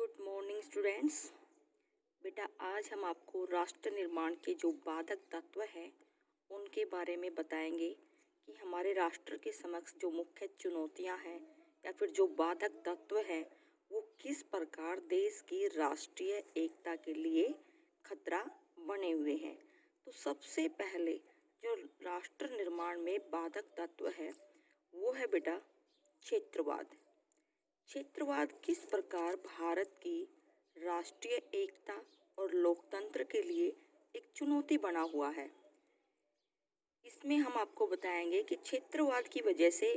Good morning students. बेटा आज हम आपको राष्ट्र निर्माण के जो बाधक तत्व हैं उनके बारे में बताएंगे कि हमारे राष्ट्र के समक्ष जो मुख्य चुनौतियां हैं या फिर जो बाधक तत्व हैं वो किस प्रकार देश की राष्ट्रीय एकता के लिए खतरा बने हुए हैं। तो सबसे पहले जो राष्ट्र निर्माण में बाधक तत्व है वो है बेटा क्षेत्रवाद। क्षेत्रवाद किस प्रकार भारत की राष्ट्रीय एकता और लोकतंत्र के लिए एक चुनौती बना हुआ है। इसमें हम आपको बताएंगे कि क्षेत्रवाद की वजह से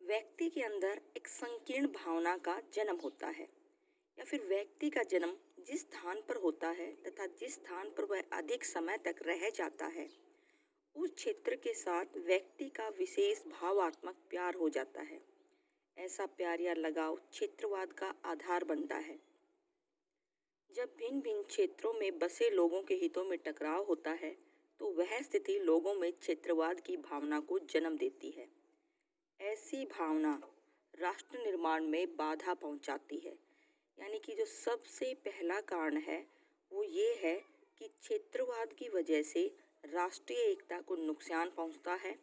व्यक्ति के अंदर एक संकीर्ण भावना का जन्म होता है या फिर व्यक्ति का जन्म जिस स्थान पर होता है तथा जिस स्थान पर वह अधिक समय तक रह जाता है उस क्षेत्र के साथ व्यक्ति का विशेष भावात्मक प्यार हो जाता है। ऐसा प्यार या लगाव क्षेत्रवाद का आधार बनता है। जब भिन्न भिन्न क्षेत्रों में बसे लोगों के हितों में टकराव होता है तो वह स्थिति लोगों में क्षेत्रवाद की भावना को जन्म देती है। ऐसी भावना राष्ट्र निर्माण में बाधा पहुंचाती है। यानी कि जो सबसे पहला कारण है वो ये है कि क्षेत्रवाद की वजह से राष्ट्रीय एकता को नुकसान पहुंचता है।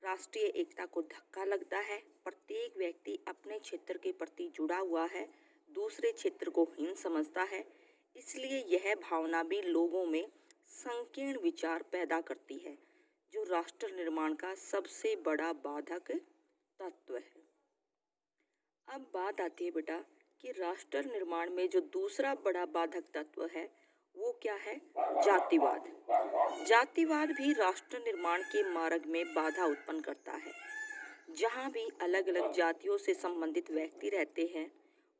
राष्ट्रीय एकता को धक्का लगता है। प्रत्येक व्यक्ति अपने क्षेत्र के प्रति जुड़ा हुआ है, दूसरे क्षेत्र को हीन समझता है। इसलिए यह भावना भी लोगों में संकीर्ण विचार पैदा करती है जो राष्ट्र निर्माण का सबसे बड़ा बाधक तत्व है। अब बात आती है बेटा कि राष्ट्र निर्माण में जो दूसरा बड़ा बाधक तत्व है वो क्या है? जातिवाद। जातिवाद भी राष्ट्र निर्माण के मार्ग में बाधा उत्पन्न करता है। जहाँ भी अलग अलग जातियों से संबंधित व्यक्ति रहते हैं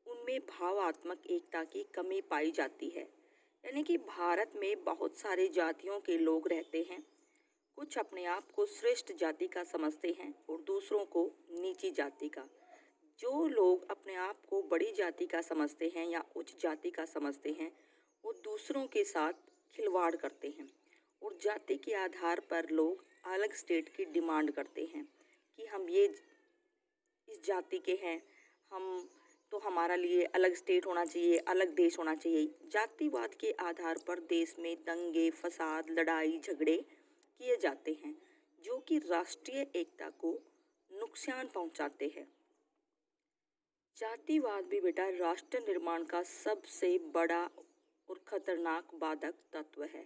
उनमें भावात्मक एकता की कमी पाई जाती है। यानी कि भारत में बहुत सारे जातियों के लोग रहते हैं। कुछ अपने आप को श्रेष्ठ जाति का समझते हैं और दूसरों को नीची जाति का। जो लोग अपने आप को बड़ी जाति का समझते हैं या उच्च जाति का समझते हैं वो दूसरों के साथ खिलवाड़ करते हैं और जाति के आधार पर लोग अलग स्टेट की डिमांड करते हैं कि हम ये इस जाति के हैं, हम तो हमारा लिए अलग स्टेट होना चाहिए, अलग देश होना चाहिए। जातिवाद के आधार पर देश में दंगे, फसाद, लड़ाई झगड़े किए जाते हैं जो कि राष्ट्रीय एकता को नुकसान पहुंचाते हैं। जातिवाद भी बेटा राष्ट्र निर्माण का सबसे बड़ा और खतरनाक बाधक तत्व है।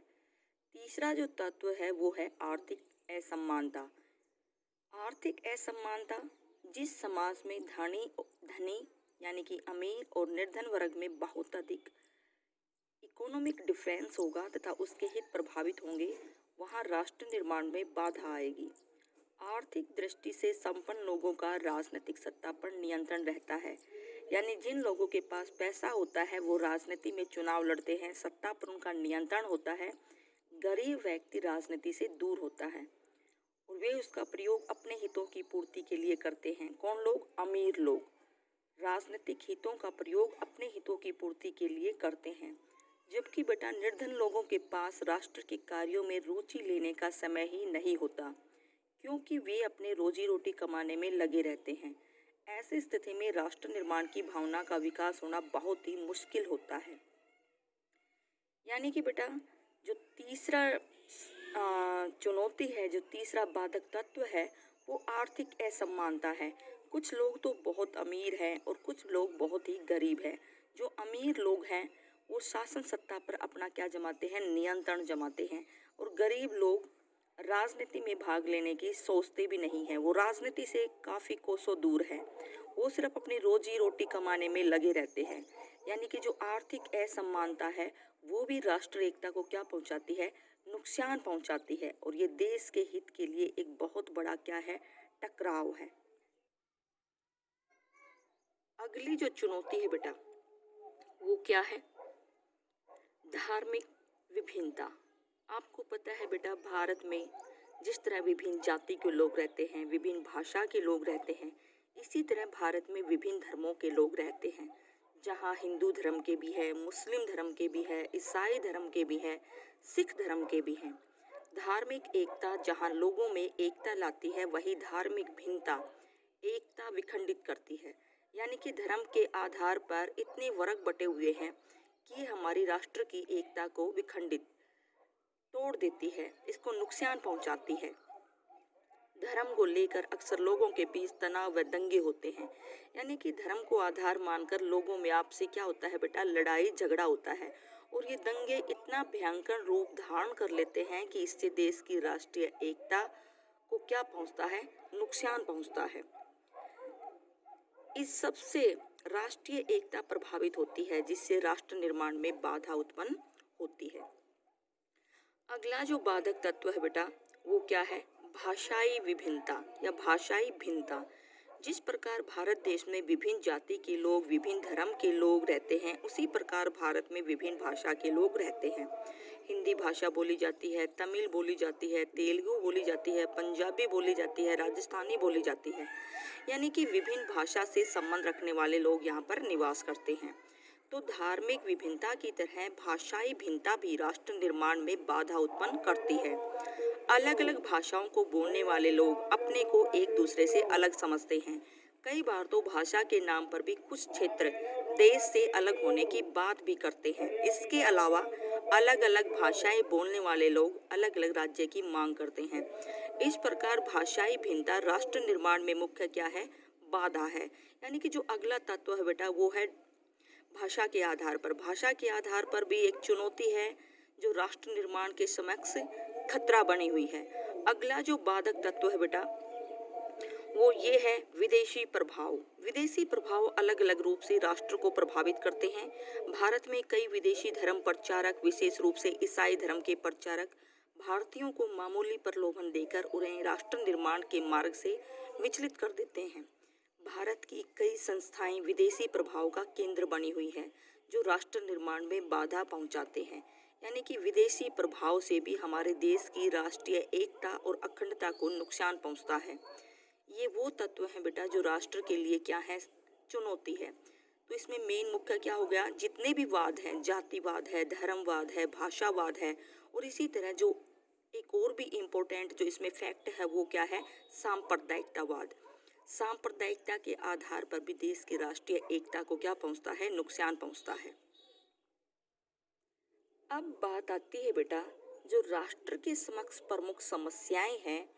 तीसरा जो तत्व है वो है आर्थिक असमानता। आर्थिक असमानता जिस समाज में धनी यानी कि अमीर और निर्धन वर्ग में बहुत अधिक इकोनॉमिक डिफरेंस होगा तथा उसके हित प्रभावित होंगे वहाँ राष्ट्र निर्माण में बाधा आएगी। आर्थिक दृष्टि से संपन्न लोगों का राजनीतिक सत्ता पर नियंत्रण रहता है। यानी जिन लोगों के पास पैसा होता है वो राजनीति में चुनाव लड़ते हैं, सत्ता पर उनका नियंत्रण होता है। गरीब व्यक्ति राजनीति से दूर होता है और वे उसका प्रयोग अपने हितों की पूर्ति के लिए करते हैं। कौन लोग? अमीर लोग राजनीतिक हितों का प्रयोग अपने हितों की पूर्ति के लिए करते हैं। जबकि बेटा निर्धन लोगों के पास राष्ट्र के कार्यों में रुचि लेने का समय ही नहीं होता क्योंकि वे अपने रोजी रोटी कमाने में लगे रहते हैं। ऐसी स्थिति में राष्ट्र निर्माण की भावना का विकास होना बहुत ही मुश्किल होता है। यानी कि बेटा जो तीसरा चुनौती है, जो तीसरा बाधक तत्व है वो आर्थिक असमानता है। कुछ लोग तो बहुत अमीर हैं और कुछ लोग बहुत ही गरीब हैं। जो अमीर लोग हैं वो शासन सत्ता पर अपना क्या जमाते हैं? नियंत्रण जमाते हैं और गरीब लोग राजनीति में भाग लेने की सोचते भी नहीं हैं। वो राजनीति से काफ़ी कोसों दूर है, वो सिर्फ अपनी रोजी रोटी कमाने में लगे रहते हैं। यानी कि जो आर्थिक असमानता है वो भी राष्ट्र एकता को क्या पहुंचाती है? नुकसान पहुंचाती है और ये देश के हित के लिए एक बहुत बड़ा क्या है? टकराव है। अगली जो चुनौती है बेटा वो क्या है? धार्मिक विभिन्नता। आपको पता है बेटा भारत में जिस तरह विभिन्न जाति के लोग रहते हैं, विभिन्न भाषा के लोग रहते हैं, इसी तरह भारत में विभिन्न धर्मों के लोग रहते हैं। जहाँ हिंदू धर्म के भी है, मुस्लिम धर्म के भी है, ईसाई धर्म के भी है, सिख धर्म के भी हैं। धार्मिक एकता जहाँ लोगों में एकता लाती है वही धार्मिक भिन्नता एकता विखंडित करती है। यानी कि धर्म के आधार पर इतने वर्ग बटे हुए हैं कि हमारी राष्ट्र की एकता को विखंडित तोड़ देती है, इसको नुकसान पहुंचाती है। धर्म को लेकर अक्सर लोगों के बीच तनाव व दंगे होते हैं। यानी कि धर्म को आधार मानकर लोगों में आपसी क्या होता है बेटा, लड़ाई झगड़ा होता है। और ये दंगे इतना भयंकर रूप धारण कर लेते हैं कि इससे देश की राष्ट्रीय एकता को क्या पहुंचता है, नुकसान पहुंचता है। इस सब से राष्ट्रीय एकता प्रभावित होती है, जिससे राष्ट्र निर्माण में बाधा उत्पन्न होती है। अगला जो बाधक तत्व है बेटा, वो क्या है, भाषाई विभिन्नता या भाषाई भिन्नता। जिस प्रकार भारत देश में विभिन्न जाति के लोग, विभिन्न धर्म के लोग रहते हैं, उसी प्रकार भारत में विभिन्न भाषा के लोग रहते हैं। हिंदी भाषा बोली जाती है, तमिल बोली जाती है, तेलुगु बोली जाती है, पंजाबी बोली जाती है, राजस्थानी बोली जाती है। यानी कि विभिन्न भाषा से संबंध रखने वाले लोग यहाँ पर निवास करते हैं। तो धार्मिक विभिन्नता की तरह भाषाई भिन्नता भी राष्ट्र निर्माण में बाधा उत्पन्न करती है। अलग अलग भाषाओं को बोलने वाले लोग अपने को एक दूसरे से अलग समझते हैं। कई बार तो भाषा के नाम पर भी कुछ क्षेत्र देश से अलग होने की बात भी करते हैं। इसके अलावा अलग अलग भाषाएं बोलने वाले लोग अलग अलग राज्य की मांग करते हैं। इस प्रकार भाषाई भिन्नता राष्ट्र निर्माण में मुख्य क्या है, बाधा है। यानी कि जो अगला तत्व है बेटा, वो है भाषा के आधार पर। भाषा के आधार पर भी एक चुनौती है जो राष्ट्र निर्माण के समक्ष खतरा बनी हुई है। अगला जो बाधक तत्व है बेटा, वो ये है विदेशी प्रभाव। विदेशी प्रभाव अलग अलग रूप से राष्ट्र को प्रभावित करते हैं। भारत में कई विदेशी धर्म प्रचारक, विशेष रूप से ईसाई धर्म के प्रचारक, भारतीयों को मामूली प्रलोभन देकर उन्हें राष्ट्र निर्माण के मार्ग से विचलित कर देते हैं। भारत की कई संस्थाएं विदेशी प्रभाव का केंद्र बनी हुई है, जो राष्ट्र निर्माण में बाधा पहुंचाते हैं। यानी कि विदेशी प्रभाव से भी हमारे देश की राष्ट्रीय एकता और अखंडता को नुकसान पहुंचता है। ये वो तत्व हैं बेटा जो राष्ट्र के लिए क्या है, चुनौती है। तो इसमें मेन मुख्य क्या हो गया, जितने भी वाद हैं, जातिवाद है, धर्मवाद है, भाषावाद है, और इसी तरह जो एक और भी इम्पोर्टेंट जो इसमें फैक्ट है वो क्या है, सांप्रदायिकतावाद। सांप्रदायिकता के आधार पर भी देश की राष्ट्रीय एकता को क्या पहुंचता है, नुकसान पहुंचता है। अब बात आती है बेटा, जो राष्ट्र के समक्ष प्रमुख समस्याएं हैं,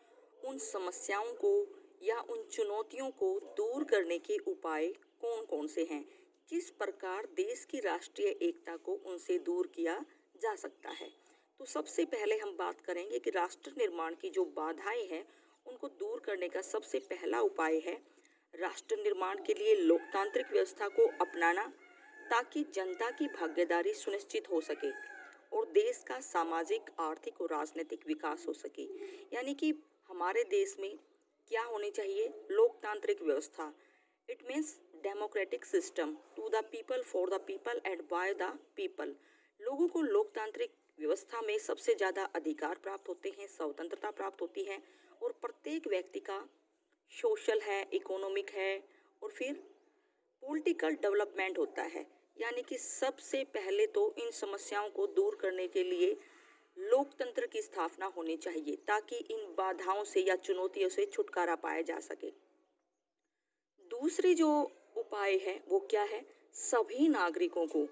उन समस्याओं को या उन चुनौतियों को दूर करने के उपाय कौन कौन से हैं, किस प्रकार देश की राष्ट्रीय एकता को उनसे दूर किया जा सकता है। तो सबसे पहले हम बात करेंगे कि राष्ट्र निर्माण की जो बाधाएं हैं उनको दूर करने का सबसे पहला उपाय है राष्ट्र निर्माण के लिए लोकतांत्रिक व्यवस्था को अपनाना, ताकि जनता की भागीदारी सुनिश्चित हो सके और देश का सामाजिक, आर्थिक और राजनीतिक विकास हो सके। यानी कि हमारे देश में क्या होनी चाहिए, लोकतांत्रिक व्यवस्था। It means democratic system, to the people, for the people and by the people. लोगों को लोकतांत्रिक व्यवस्था में सबसे ज़्यादा अधिकार प्राप्त होते हैं, स्वतंत्रता प्राप्त होती है, और प्रत्येक व्यक्ति का सोशल है, इकोनॉमिक है, और फिर पॉलिटिकल डेवलपमेंट होता है। यानी कि सबसे पहले तो इन समस्याओं को दूर करने के लिए लोकतंत्र की स्थापना होनी चाहिए, ताकि इन बाधाओं से या चुनौतियों से छुटकारा पाया जा सके। दूसरी जो उपाय है वो क्या है, सभी नागरिकों को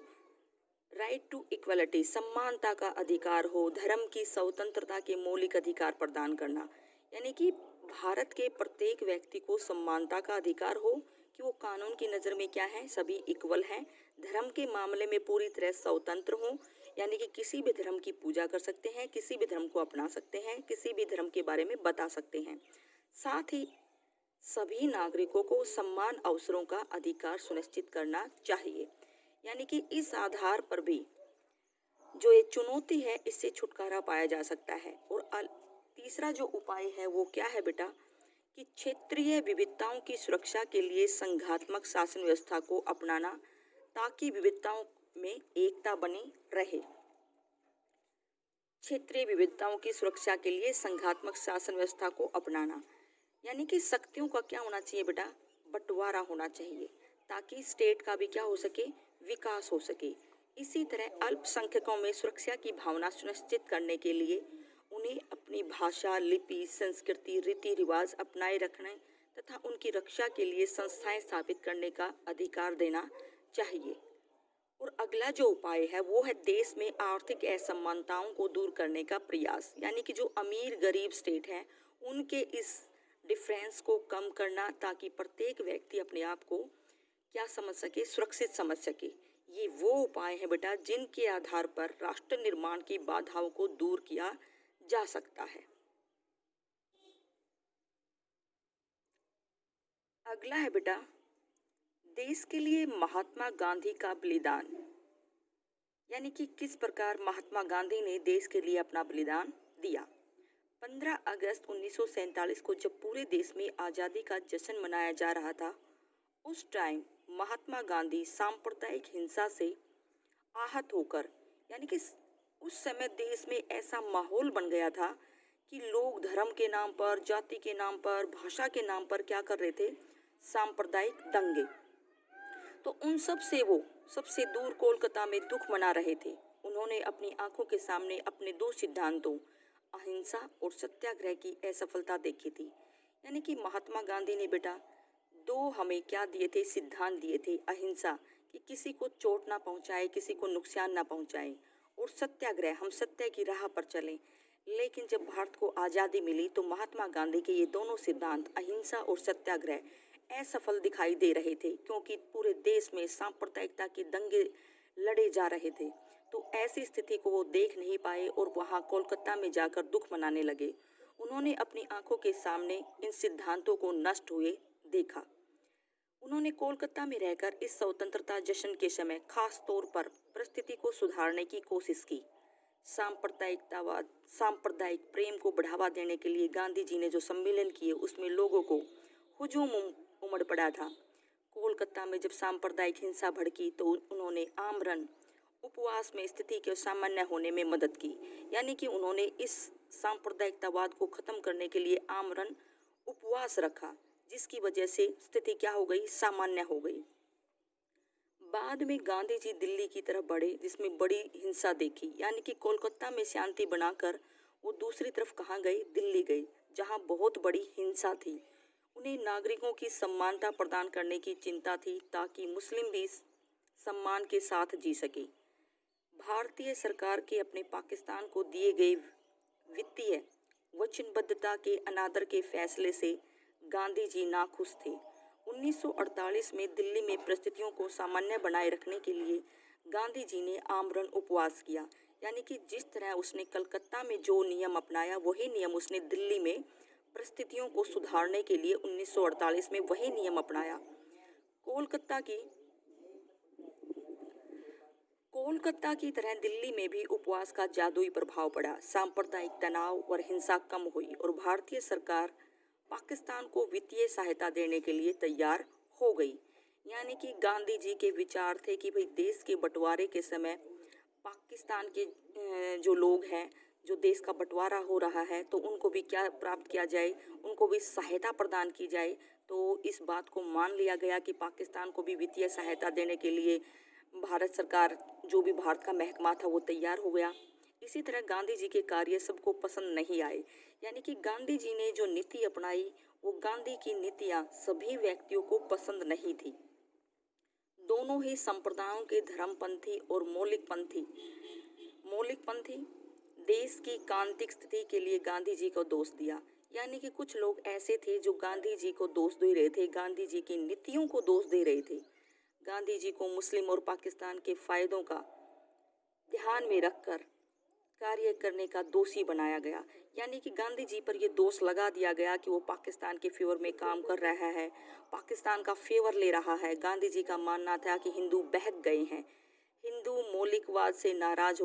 राइट टू इक्वलिटी, समानता का अधिकार हो, धर्म की स्वतंत्रता के मौलिक अधिकार प्रदान करना। यानी कि भारत के प्रत्येक व्यक्ति को समानता का अधिकार हो कि वो कानून की नज़र में क्या है, सभी इक्वल हैं। धर्म के मामले में पूरी तरह स्वतंत्र हों, यानी कि किसी भी धर्म की पूजा कर सकते हैं, किसी भी धर्म को अपना सकते हैं, किसी भी धर्म के बारे में बता सकते हैं। साथ ही सभी नागरिकों को समान अवसरों का अधिकार सुनिश्चित करना चाहिए। यानी कि इस आधार पर भी जो ये चुनौती है, इससे छुटकारा पाया जा सकता है। और तीसरा जो उपाय है वो क्या है बेटा, कि क्षेत्रीय विविधताओं की सुरक्षा के लिए संघात्मक शासन व्यवस्था को अपनाना, ताकि विविधताओं में एकता बनी रहे। क्षेत्रीय विविधताओं की सुरक्षा के लिए संघात्मक शासन व्यवस्था को अपनाना, यानी कि शक्तियों का क्या होना चाहिए बेटा, बंटवारा होना चाहिए, ताकि स्टेट का भी क्या हो सके, विकास हो सके। इसी तरह अल्पसंख्यकों में सुरक्षा की भावना सुनिश्चित करने के लिए उन्हें अपनी भाषा, लिपि, संस्कृति, रीति रिवाज अपनाए रखने तथा उनकी रक्षा के लिए संस्थाएं स्थापित करने का अधिकार देना चाहिए। और अगला जो उपाय है वो है देश में आर्थिक असमानताओं को दूर करने का प्रयास, यानी कि जो अमीर गरीब स्टेट हैं उनके इस डिफरेंस को कम करना, ताकि प्रत्येक व्यक्ति अपने आप को क्या समझ सके, सुरक्षित समझ सके। ये वो उपाय हैं बेटा जिनके आधार पर राष्ट्र निर्माण की बाधाओं को दूर किया जा सकता है। अगला है बेटा देश के लिए महात्मा गांधी का बलिदान, यानी कि किस प्रकार महात्मा गांधी ने देश के लिए अपना बलिदान दिया। 15 अगस्त 1947 को जब पूरे देश में आज़ादी का जश्न मनाया जा रहा था, उस टाइम महात्मा गांधी सांप्रदायिक हिंसा से आहत होकर, यानी कि उस समय देश में ऐसा माहौल बन गया था कि लोग धर्म के नाम पर, जाति के नाम पर, भाषा के नाम पर क्या कर रहे थे, सांप्रदायिक दंगे। तो उन सब से वो सबसे दूर कोलकाता में दुख मना रहे थे। उन्होंने अपनी आंखों के सामने अपने दो सिद्धांतों अहिंसा और सत्याग्रह की असफलता देखी थी। यानी कि महात्मा गांधी ने बेटा दो हमें क्या दिए थे, सिद्धांत दिए थे। अहिंसा कि किसी को चोट ना पहुंचाए, किसी को नुकसान ना पहुंचाए, और सत्याग्रह हम सत्य की राह पर चलें। लेकिन जब भारत को आज़ादी मिली तो महात्मा गांधी के ये दोनों सिद्धांत अहिंसा और सत्याग्रह असफल दिखाई दे रहे थे, क्योंकि पूरे देश में सांप्रदायिकता के दंगे लड़े जा रहे थे। तो ऐसी स्थिति को वो देख नहीं पाए और वहाँ कोलकाता में जाकर दुख मनाने लगे। उन्होंने अपनी आंखों के सामने इन सिद्धांतों को नष्ट हुए देखा। उन्होंने कोलकाता में रहकर इस स्वतंत्रता जश्न के समय खास तौर पर परिस्थिति को सुधारने की कोशिश की। सांप्रदायिकतावाद, सांप्रदायिक प्रेम को बढ़ावा देने के लिए गांधी जी ने जो सम्मेलन किए उसमें लोगों को हुजूम उमड़ पड़ा था। कोलकाता में जब सांप्रदायिक हिंसा भड़की तो उन्होंने आमरण उपवास में स्थिति के सामान्य होने में मदद की। यानी कि उन्होंने इस सांप्रदायिकतावाद को खत्म करने के लिए आमरण उपवास रखा, जिसकी वजह से स्थिति क्या हो गई, सामान्य हो गई। बाद में गांधी जी दिल्ली की तरफ बढ़े, जिसमें बड़ी हिंसा देखी। यानी कि कोलकाता में शांति बनाकर वो दूसरी तरफ कहाँ गए, दिल्ली गए, जहाँ बहुत बड़ी हिंसा थी। उन्हें नागरिकों की समानता प्रदान करने की चिंता थी, ताकि मुस्लिम भी सम्मान के साथ जी सके। भारतीय सरकार के अपने पाकिस्तान को दिए गए वित्तीय वचनबद्धता के अनादर के फैसले से गांधी जी नाखुश थे। 1948 में दिल्ली में परिस्थितियों को सामान्य बनाए रखने के लिए गांधी जी ने आमरण उपवास किया। यानी कि जिस तरह उसने कलकत्ता में जो नियम अपनाया वही नियम उसने दिल्ली में परिस्थितियों को सुधारने के लिए 1948 में वही नियम अपनाया। कोलकाता की तरह दिल्ली में भी उपवास का जादुई प्रभाव पड़ा। सांप्रदायिक तनाव और हिंसा कम हुई और भारतीय सरकार पाकिस्तान को वित्तीय सहायता देने के लिए तैयार हो गई। यानी कि गांधी जी के विचार थे कि भाई देश के बंटवारे के समय पाकिस्तान के जो लोग हैं, जो देश का बंटवारा हो रहा है, तो उनको भी क्या प्राप्त किया जाए, उनको भी सहायता प्रदान की जाए। तो इस बात को मान लिया गया कि पाकिस्तान को भी वित्तीय सहायता देने के लिए भारत सरकार, जो भी भारत का महकमा था, वो तैयार हो गया। इसी तरह गांधी जी के कार्य सबको पसंद नहीं आए। यानी कि गांधी जी ने जो नीति अपनाई वो गांधी की नीतियाँ सभी व्यक्तियों को पसंद नहीं थी। दोनों ही संप्रदायों के धर्मपंथी और मौलिकपंथी देश की कांतिक स्थिति के लिए गांधी जी को दोष दिया। यानी कि कुछ लोग ऐसे थे जो गांधी जी को दोष दे रहे थे, गांधी जी की नीतियों को दोष दे रहे थे। गांधी जी को मुस्लिम और पाकिस्तान के फायदों का ध्यान में रखकर कार्य करने का दोषी बनाया गया। यानी कि गांधी जी पर यह दोष लगा दिया गया कि वो पाकिस्तान के फेवर में काम कर रहा है, पाकिस्तान का फेवर ले रहा है। गांधी जी का मानना था कि हिंदू बहक गए हैं। हिंदू मौलिकवाद से नाराज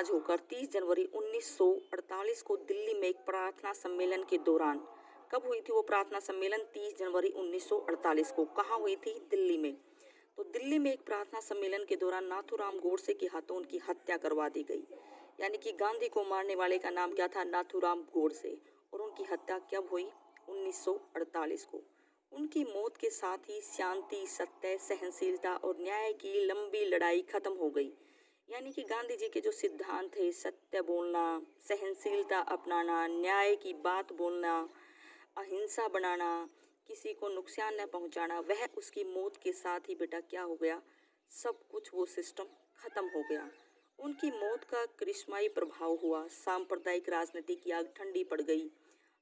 होकर 30 जनवरी 1948 को दिल्ली में एक प्रार्थना सम्मेलन के दौरान, कब हुई थी वो प्रार्थना सम्मेलन, 30 जनवरी 1948 को, कहाँ हुई थी, दिल्ली में। तो दिल्ली में एक प्रार्थना सम्मेलन के दौरान नाथूराम गोडसे के हाथों उनकी हत्या करवा दी गई। यानी कि गांधी को मारने वाले का नाम क्या था, नाथूराम गोडसे, और उनकी हत्या कब हुई, 1948 को। उनकी मौत के साथ ही शांति, सत्य, सहनशीलता और न्याय की लंबी लड़ाई खत्म हो गई। यानी कि गांधी जी के जो सिद्धांत थे, सत्य बोलना, सहनशीलता अपनाना, न्याय की बात बोलना, अहिंसा बनाना, किसी को नुकसान न पहुंचाना, वह उसकी मौत के साथ ही बेटा क्या हो गया, सब कुछ वो सिस्टम खत्म हो गया। उनकी मौत का करिश्माई प्रभाव हुआ, सांप्रदायिक राजनीति की आग ठंडी पड़ गई।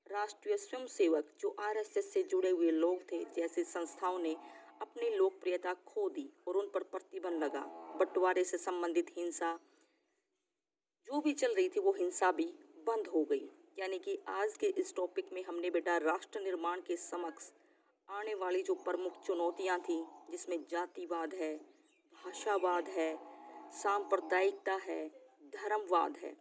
राष्ट्रीय स्वयंसेवक जो आरएसएस से जुड़े हुए लोग थे जैसे संस्थाओं ने अपनी लोकप्रियता खो दी और उन पर प्रतिबंध लगा। बंटवारे से संबंधित हिंसा जो भी चल रही थी वो हिंसा भी बंद हो गई। यानी कि आज के इस टॉपिक में हमने बेटा राष्ट्र निर्माण के समक्ष आने वाली जो प्रमुख चुनौतियां थी, जिसमें जातिवाद है, भाषावाद है, सांप्रदायिकता है, धर्मवाद है,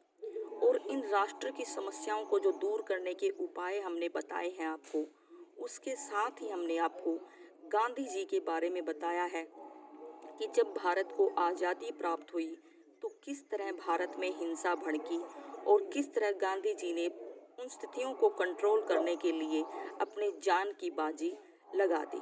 और इन राष्ट्र की समस्याओं को जो दूर करने के उपाय हमने बताए हैं आपको, उसके साथ ही हमने आपको गांधी जी के बारे में बताया है कि जब भारत को आज़ादी प्राप्त हुई तो किस तरह भारत में हिंसा भड़की और किस तरह गांधी जी ने उन स्थितियों को कंट्रोल करने के लिए अपने जान की बाजी लगा दी।